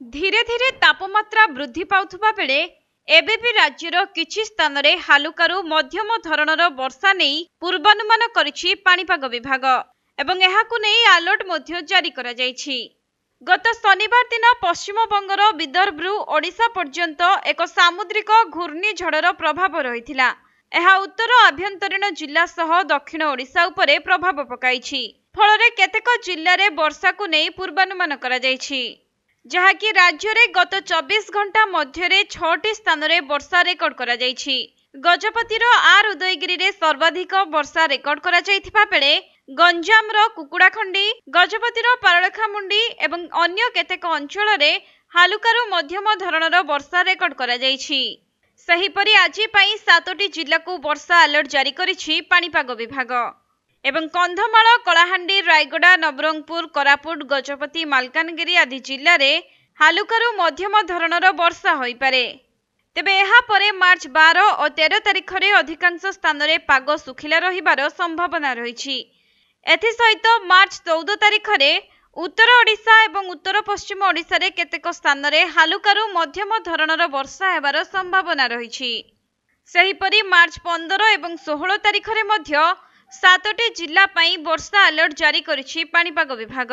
धीरे धीरे तापमात्रा वृद्धि पाउथुबा बेले एबेबी राज्यर किछि स्थान रे हालुकारू मध्यम धरणर वर्षा नहीं पूर्वानुमान करिछि पाणीपाग विभाग एवं एहाकु नहीं अलर्ट मध्य जारी करा जाइछि। गत शनिवार दिन पश्चिम बंगर विदर्भरू ओडिशा पर्यंत एक सामुद्रिक घूर्णिझड़र प्रभाव रहिथिला। एहा उत्तर आभ्यंतरीण जिल्ला सह दक्षिण ओडिशा उपरे प्रभाव पकाइछि। फलरे केतेक जिल्ला रे वर्षा को नहीं पूर्वानुमान करा जाइछि, जहाँकि राज्य रे गत 24 घंटा मध्य 6टी स्थान रे वर्षा रेकर्ड करा जाइछि। गजपतिर आर उदयगिरी रे सर्वाधिक वर्षा रेकर्ड करा जाइथिबा बेले गंजाम रो कुकुड़ाखंडी, गजपतिर पारळखामुंडी एवं अन्य केतेक अंचल रे हालुकारू मध्यम धरणर वर्षा रेकर्ड करा जाइछि। सेहिपरि आज पई 7टी जिल्ला को वर्षा अलर्ट जारी करिछि पाणीपाग विभाग एवं कंधमाल, कलाहांडी, रायगड़ा, नवरंगपुर, कोरापुट, गजपति, मालकानगिरी आदि जिल्ला रे हालुकारू मध्यम धरणर वर्षा होई पारे। तेबे एहा परे मार्च 12 और 13 तारिख रे अधिकांश स्थान रे पाग सुखिला रहिबार संभावना रहिछि। एथि सहित मार्च 14 तारिख रे उत्तर ओडिशा एवं उत्तर पश्चिम ओडिशा रे केतेक स्थान रे हालुकारू मध्यम धरणर वर्षा हेबार संभावना रहिछि। सेहिपरि मार्च 15 एवं 16 तारिख रे मध्य 7टी जिल्ला पई वर्षा अलर्ट जारी करिछि पाणीपाग विभाग।